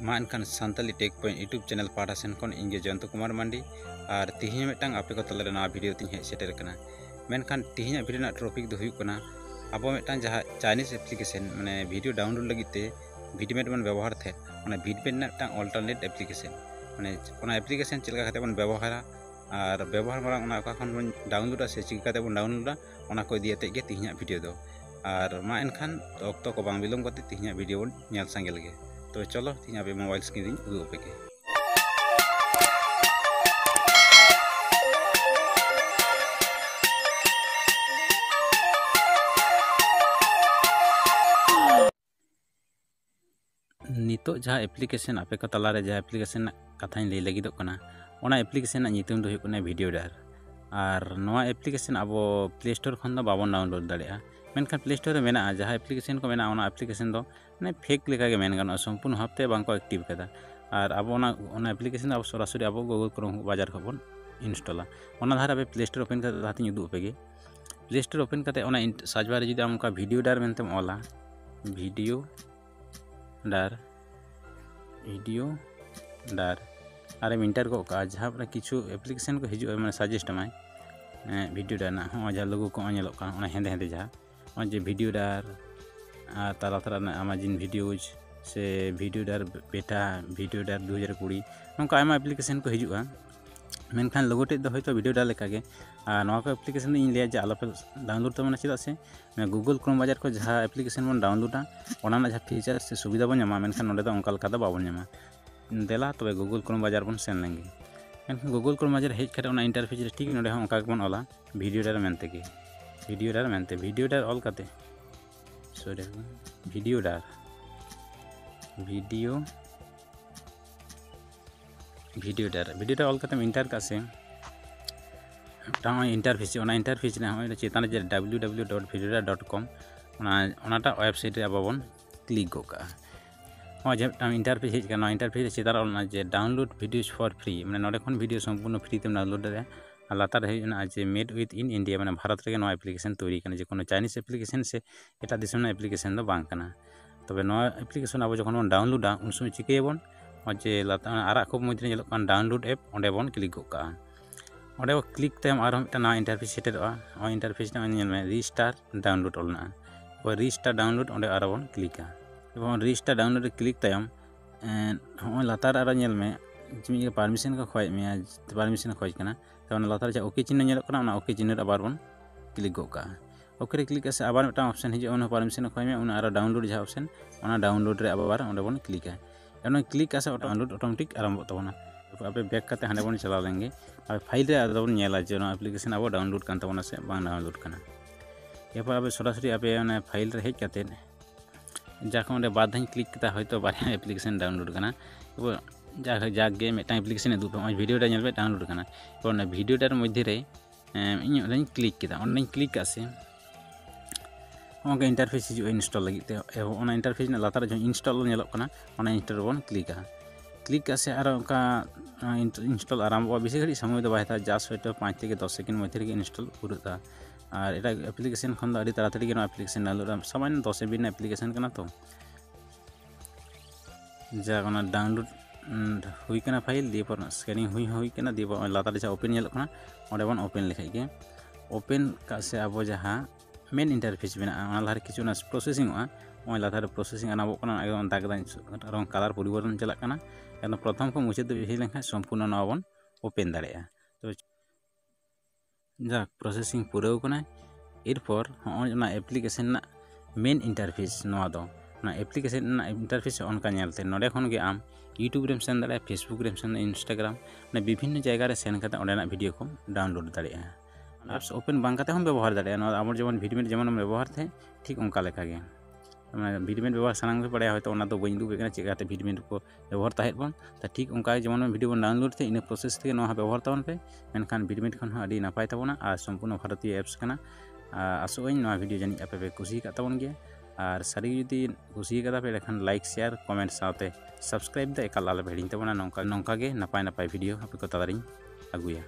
मा एनखान Santali tech point YouTube channel पाटा सेन खन इंगे जयंत कुमार मांडी और तिहिं मिटांग आपे को तलारे नवा वीडियो तिन हेज सेटर कना मेनखान तिहिं वीडियो ना टॉपिक दो हुई कना अब मिटांग जहाँ चाइनीज एप्लीकेशन माने वीडियो डाउनलोड लगित ते VitMate बन व्यवहार थे ओना VitMate ना मिटांग अल्टरनेट एप्लीकेशन माने ओना एप्लीकेशन चलका खाते बन व्यवहारा और व्यवहार मारा ओना का खन बन डाउनलोड से चिकाते बन डाउनलोड ओना को दियाते के तिहिं वीडियो दो और मा एनखान ऑक्टो को बांग बिलोम करते तिहिं वीडियो बन नेल सांगे लगे तो चलो तीन पे मोबाइल स्क्रीन उदू पे के नितो जहाँ एप्लीकेशन आपे को तलारे जहाँ एप्लीकेशन कथा लई लगी ओना एप्लीकेशन नितुम दो हुई वीडियोडर और नवा एप्लीकेशन अब प्ले स्टोर खन दो बाबन डाउनलोड दाड़ेया मेनखान प्ले स्टोर में जहाँ एप्लीकेशन को मेना ओना एप्लीकेशन दो माने फेक लेका के मेन गानो संपूर्ण हफ्ते बांको एक्टिव कदा और अब ओना एप्लीकेशन अब सरासरि अब गूगल क्रोम बाजार को बन इंस्टॉला ओना धारा पे प्ले स्टोर ओपन करते दातिन उदू पे प्ले स्टोर ओपन करते ओना सर्च बार जुदी आम का वीडियोडर मेनतेम ओला वीडियोडर और इंटर को जहाँ पर किछु एप्लीकेशन को हिजू मैं सजेस्ट माय वीडियोडर ना हाँ जहाँ लोगों को हेंदे हेंदे जहाँ जे वीडियोडर ताला ताला अमेजिन वीडियोज से वीडियोडर बेटा वीडियोडर 2020 नौका आयमा एप्लीकेशन को हिजुआ मेनखान लोगो टे दो होयतो वीडियोडर लेकागे नवा को एप्लीकेशन इन लिया जे आलोपे डाउनलोड तमना चेदा से गूगल क्रोम बाजार को जहाँ एप्लीकेशन बन डाउनलोडा ओना जहाँ फीचर से सुविधा बन जामा मेनखान नोडे दो ओंका लका दो बाबन जामा देला तबे गूगल क्रोम बाजार बन सेन लेंगे मेनखान गूगल क्रोम बाजार हेज करे ओना इंटरफेस ठीक नोडे हम ओंका बन ओला वीडियोडर मेनते वीडियोडर ऑल करते सॉरी वीडियोडर ऑल करते इंटर का से इंटरफेस ना चेतान www.videoder.com ओनाटा वेबसाइट रे आबन क्लिक गोका हाँ जब इंटरफेस हेज का इंटरफेस चेतान जे डाउनलोड वीडियोज फॉर फ्री माने नोडे खन वीडियो संपूर्ण फ्री तेम डाउनलोड दाड़े लातार है जे मेड विथ इन इंडिया मैंने भारत रे नवा एप्लीकेशन तैयारी करना जो चाइनीज एप्लीकेशन से एटा दिसम एप्लीकेशन दो बांग करना तबे नवा एप्लीकेशन अब जखन बन डाउनलोडा उन समय चिकेबन जे लातार आरा खूब मध्य जेलोकान डाउनलोड एप ओंडे बन क्लिक गोका ओंडे क्लिक तम आरो मिटा नवा इंटरफेस सेटेरोआ ओ इंटरफेस ना नेल में रीस्टार डाउनलोड ओलना ओ रीस्टार डाउनलोड ओंडे आरो बन क्लिका एबं रीस्टार डाउनलोड रे क्लिक तयम हो लातार आरो नेल में जिमी परमिशन को खोज में परमिशन खोज करना तो लातार जा ओके चिन्ह नेलोकना ओना ओके चिन्ह आबार बन क्लिक गोका ओके रे क्लिक से आबार मिटा ऑप्शन हिजो ओना परमिशन खोज में ओना आरो डाउनलोड जहाँ ऑप्शन ओना डाउनलोड रे आबार ओंडे बन क्लिका ओना क्लिक से डाउनलोड ऑटोमेटिक आरंभ तबना आपे बैक करते हांडे बन चला लेंगे और फाइल रे आदो बन नेला जे ओना एप्लीकेशन अब डाउनलोड कान तबना से बांग डाउनलोड करना एरपर अब सरासरि आपे ओना फाइल रे हेज करते जाके ओंडे बाद धाई क्लिक करता होयतो बारे एप्लीकेशन डाउनलोड करना जागे मिटा एप्लीकेशन दू पे वीडियोडर नेल पे डाउनलोड करना ओना वीडियोडर मध्य रे इन ओनाई क्लिक किदा ओनाई क्लिक आसे ओंगे इंटरफेस हिजु इंस्टॉल लगिते ओना इंटरफेस ना लातार जो इंस्टॉल नेलोक करना ओना इंस्टॉल बन क्लिक आसे आरो ओंका इंस्टॉल आरंभ बेसि घड़ी समय दो बायता जस्ट होयतो 5 থেকে 10 सेकंड मध्य रे इंस्टॉल पुरुता और एटा एप्लीकेशन खन दो अडी ताराताड़ी के एप्लीकेशन डाउनलोड सामान्य 10 MB एप्लीकेशन करना तो जा ओना डाउनलोड हुई करना फाइल दिए पर स्कैनिंग हुई करना दिए पर लातार जा ओपन नेलोक करना ओंडे बन ओपन लेखाइ के ओपन का से अब जहाँ मेन इंटरफेस बना ओना लार किछु ना प्रोसेसिंग ओ लातार प्रोसेसिंग आना बकना एकदम दाग रंग कलर परिवर्तन चला करना एकदम प्रथम को मुचाद हे लेखा संपूर्ण नवा बन ओपन दाड़ेया तो जा प्रोसेसिंग पूरा करना एरपर होना एप्लीकेशन ना मेन इंटरफेस नवा दो ना एप्लीकेशन ना इंटरफेस ओनका नेलते नोडे खन गे आम यूट्यूब रे सेन दाड़े फेसबुक रे सेन इंस्टाग्राम ना विभिन्न जगह रे सेन करते ओंडेना वीडियो को डाउनलोड दाड़ेया एप्स ओपन बांग करते हम व्यवहार दाड़ेया आम जेमन VitMate जेमन व्यवहार थे ठीक ओंका लेखा गे VitMate व्यवहार सानांग पे पड़े होयतो ओना तो बइन दुबे कना चेकाते VitMate को व्यवहार ताहेत बन ता ठीक ओंका जेमन वीडियो बन डाउनलोड थे इन प्रोसेस थे नोहा व्यवहार ताबन पे मेनखान VitMate खन अडी नापाय ताबना और संपूर्ण भारतीय एप्स कना आसोई नोहा वीडियो जानि आपे पे खुशी का ताबन गया और सारी जुदी खुशी कदा पे लेखन लाइक शेयर कमेंट साथे सब्सक्राइब द एकाल आले भेडिं ताबना नोंका गे नापाय वीडियो आपे को तादारिं आगुया।